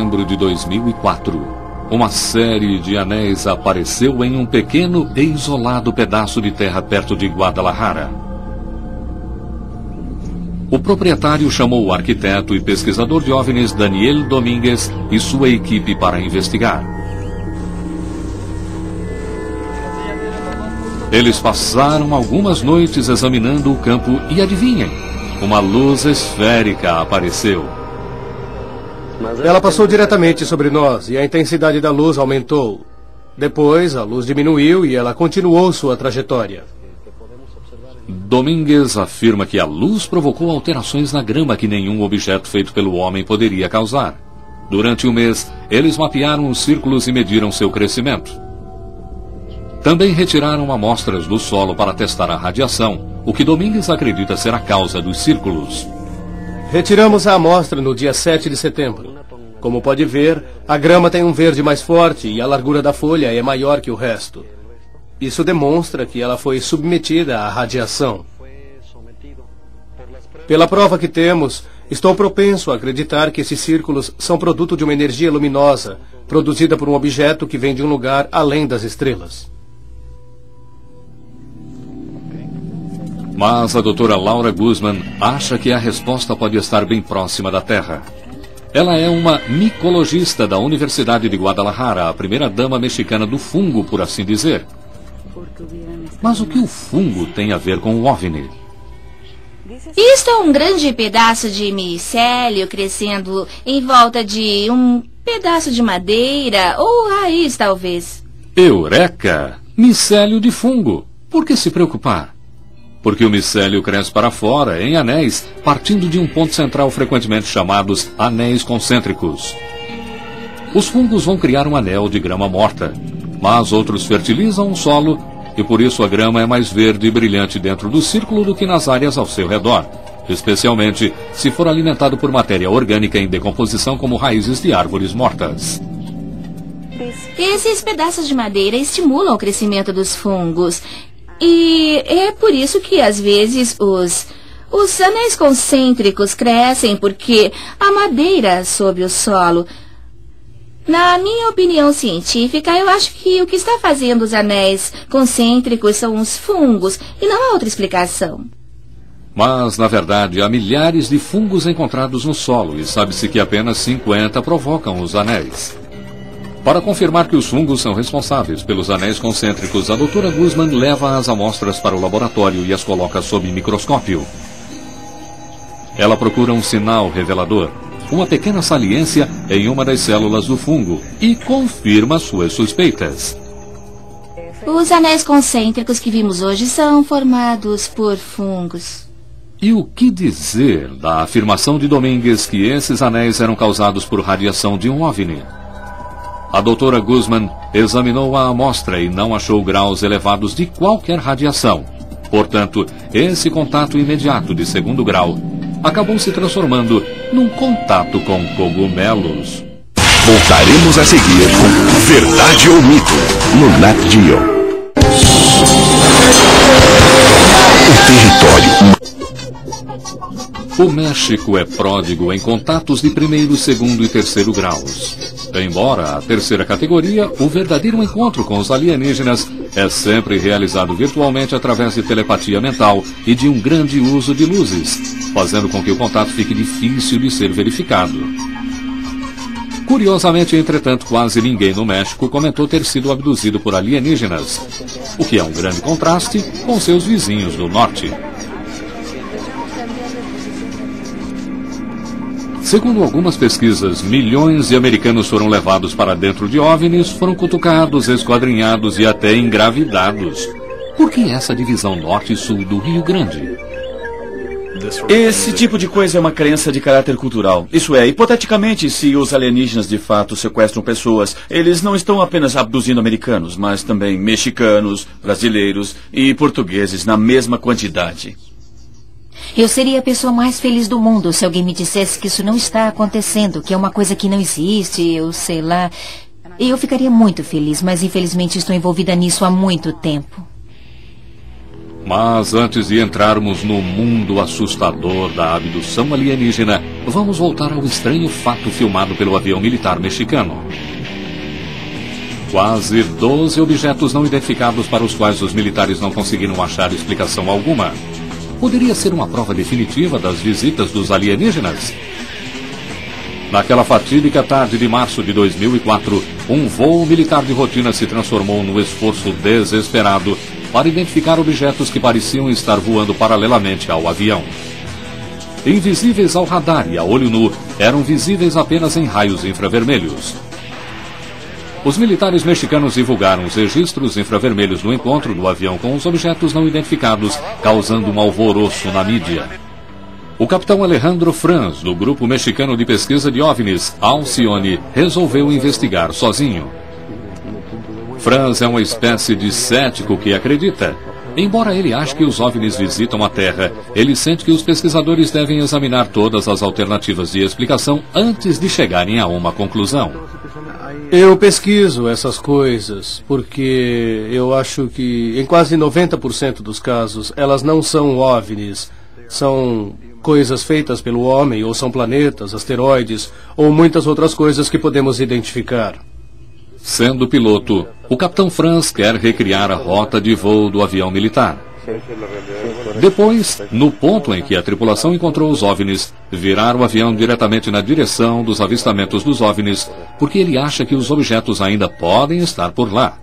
setembro de 2004, uma série de anéis apareceu em um pequeno e isolado pedaço de terra perto de Guadalajara. O proprietário chamou o arquiteto e pesquisador de OVNIs Daniel Domingues e sua equipe para investigar. Eles passaram algumas noites examinando o campo e adivinhem, uma luz esférica apareceu. Ela passou diretamente sobre nós e a intensidade da luz aumentou. Depois, a luz diminuiu e ela continuou sua trajetória. Domingues afirma que a luz provocou alterações na grama que nenhum objeto feito pelo homem poderia causar. Durante um mês, eles mapearam os círculos e mediram seu crescimento. Também retiraram amostras do solo para testar a radiação, o que Domingues acredita ser a causa dos círculos. Retiramos a amostra no dia 7 de setembro. Como pode ver, a grama tem um verde mais forte e a largura da folha é maior que o resto. Isso demonstra que ela foi submetida à radiação. Pela prova que temos, estou propenso a acreditar que esses círculos são produto de uma energia luminosa, produzida por um objeto que vem de um lugar além das estrelas. Mas a doutora Laura Guzman acha que a resposta pode estar bem próxima da Terra. Ela é uma micologista da Universidade de Guadalajara, a primeira dama mexicana do fungo, por assim dizer. Mas o que o fungo tem a ver com o OVNI? Isto é um grande pedaço de micélio crescendo em volta de um pedaço de madeira ou raiz, talvez. Eureka! Micélio de fungo. Por que se preocupar? Porque o micélio cresce para fora, em anéis, partindo de um ponto central frequentemente chamados anéis concêntricos. Os fungos vão criar um anel de grama morta, mas outros fertilizam o solo e por isso a grama é mais verde e brilhante dentro do círculo do que nas áreas ao seu redor, especialmente se for alimentado por matéria orgânica em decomposição como raízes de árvores mortas. Esses pedaços de madeira estimulam o crescimento dos fungos. E é por isso que, às vezes, os anéis concêntricos crescem, porque a madeira sob o solo. Na minha opinião científica, eu acho que o que está fazendo os anéis concêntricos são os fungos, e não há outra explicação. Mas, na verdade, há milhares de fungos encontrados no solo, e sabe-se que apenas 50 provocam os anéis. Para confirmar que os fungos são responsáveis pelos anéis concêntricos, a doutora Guzman leva as amostras para o laboratório e as coloca sob microscópio. Ela procura um sinal revelador, uma pequena saliência em uma das células do fungo, e confirma suas suspeitas. Os anéis concêntricos que vimos hoje são formados por fungos. E o que dizer da afirmação de Domingues que esses anéis eram causados por radiação de um OVNI? A doutora Guzman examinou a amostra e não achou graus elevados de qualquer radiação. Portanto, esse contato imediato de segundo grau acabou se transformando num contato com cogumelos. Voltaremos a seguir com Verdade ou Mito, no Nat Geo. O território. O México é pródigo em contatos de primeiro, segundo e terceiro graus. Embora a terceira categoria, o verdadeiro encontro com os alienígenas é sempre realizado virtualmente através de telepatia mental e de um grande uso de luzes, fazendo com que o contato fique difícil de ser verificado. Curiosamente, entretanto, quase ninguém no México comentou ter sido abduzido por alienígenas, o que é um grande contraste com seus vizinhos do norte. Segundo algumas pesquisas, milhões de americanos foram levados para dentro de OVNIs, foram cutucados, esquadrinhados e até engravidados. Por que essa divisão norte e sul do Rio Grande? Esse tipo de coisa é uma crença de caráter cultural. Isso é, hipoteticamente, se os alienígenas de fato sequestram pessoas, eles não estão apenas abduzindo americanos, mas também mexicanos, brasileiros e portugueses na mesma quantidade. Eu seria a pessoa mais feliz do mundo se alguém me dissesse que isso não está acontecendo, que é uma coisa que não existe, eu sei lá. Eu ficaria muito feliz, mas infelizmente estou envolvida nisso há muito tempo. Mas antes de entrarmos no mundo assustador da abdução alienígena, vamos voltar ao estranho fato filmado pelo avião militar mexicano. Quase 12 objetos não identificados para os quais os militares não conseguiram achar explicação alguma. Poderia ser uma prova definitiva das visitas dos alienígenas? Naquela fatídica tarde de março de 2004, um voo militar de rotina se transformou num esforço desesperado para identificar objetos que pareciam estar voando paralelamente ao avião. Invisíveis ao radar e a olho nu, eram visíveis apenas em raios infravermelhos. Os militares mexicanos divulgaram os registros infravermelhos do encontro do avião com os objetos não identificados, causando um alvoroço na mídia. O capitão Alejandro Franz, do Grupo Mexicano de Pesquisa de OVNIs, Alcione, resolveu investigar sozinho. Franz é uma espécie de cético que acredita. Embora ele ache que os OVNIs visitam a Terra, ele sente que os pesquisadores devem examinar todas as alternativas de explicação antes de chegarem a uma conclusão. Eu pesquiso essas coisas porque eu acho que em quase 90% dos casos elas não são OVNIs, são coisas feitas pelo homem, ou são planetas, asteroides, ou muitas outras coisas que podemos identificar. Sendo piloto, o capitão Franz quer recriar a rota de voo do avião militar. Depois, no ponto em que a tripulação encontrou os OVNIs, virar o avião diretamente na direção dos avistamentos dos OVNIs, porque ele acha que os objetos ainda podem estar por lá.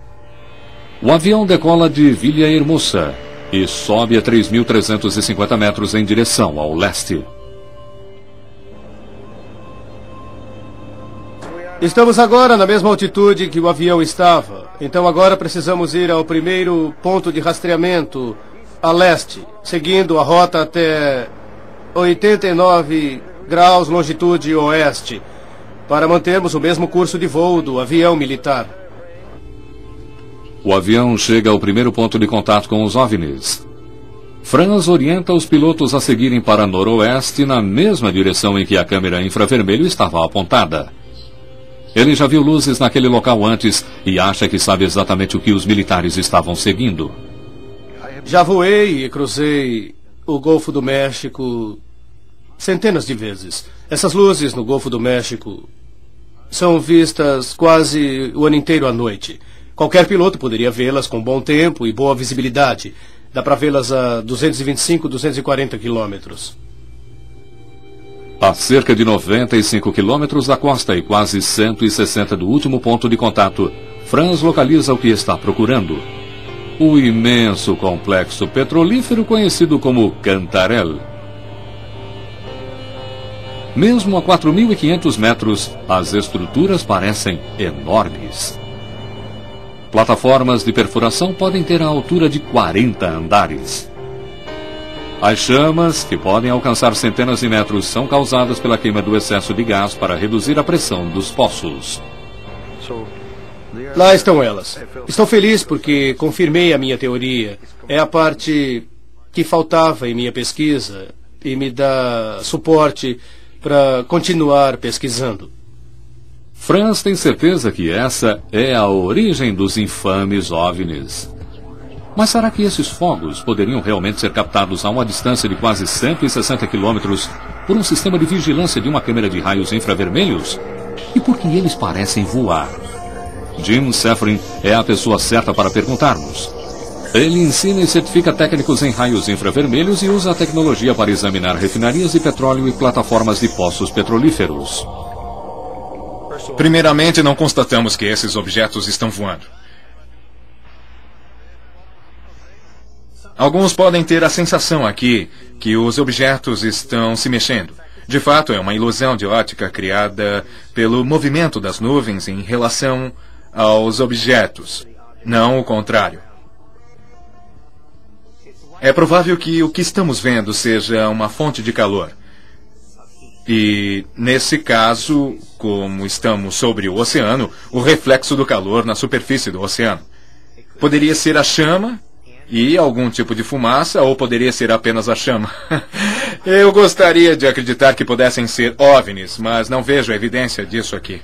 O avião decola de Villahermosa e sobe a 3.350 metros em direção ao leste. Estamos agora na mesma altitude que o avião estava. Então agora precisamos ir ao primeiro ponto de rastreamento, a leste, seguindo a rota até 89 graus longitude oeste, para mantermos o mesmo curso de voo do avião militar. O avião chega ao primeiro ponto de contato com os OVNIs. Franz orienta os pilotos a seguirem para noroeste na mesma direção em que a câmera infravermelho estava apontada. Ele já viu luzes naquele local antes e acha que sabe exatamente o que os militares estavam seguindo. Já voei e cruzei o Golfo do México centenas de vezes. Essas luzes no Golfo do México são vistas quase o ano inteiro à noite. Qualquer piloto poderia vê-las com bom tempo e boa visibilidade. Dá para vê-las a 225, 240 quilômetros. A cerca de 95 quilômetros da costa e quase 160 do último ponto de contato, Franz localiza o que está procurando. O imenso complexo petrolífero conhecido como Cantarell. Mesmo a 4.500 metros, as estruturas parecem enormes. Plataformas de perfuração podem ter a altura de 40 andares. As chamas, que podem alcançar centenas de metros, são causadas pela queima do excesso de gás para reduzir a pressão dos poços. Lá estão elas. Estou feliz porque confirmei a minha teoria. É a parte que faltava em minha pesquisa e me dá suporte para continuar pesquisando. Franz tem certeza que essa é a origem dos infames OVNIs. Mas será que esses fogos poderiam realmente ser captados a uma distância de quase 160 quilômetros por um sistema de vigilância de uma câmera de raios infravermelhos? E por que eles parecem voar? Jim Safran é a pessoa certa para perguntarmos. Ele ensina e certifica técnicos em raios infravermelhos e usa a tecnologia para examinar refinarias de petróleo e plataformas de poços petrolíferos. Primeiramente, não constatamos que esses objetos estão voando. Alguns podem ter a sensação aqui que os objetos estão se mexendo. De fato, é uma ilusão de ótica criada pelo movimento das nuvens em relação aos objetos, não o contrário. É provável que o que estamos vendo seja uma fonte de calor. E, nesse caso, como estamos sobre o oceano, o reflexo do calor na superfície do oceano. Poderia ser a chama e algum tipo de fumaça, ou poderia ser apenas a chama. Eu gostaria de acreditar que pudessem ser OVNIs, mas não vejo evidência disso aqui.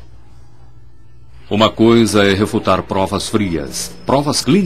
Uma coisa é refutar provas frias, provas clínicas.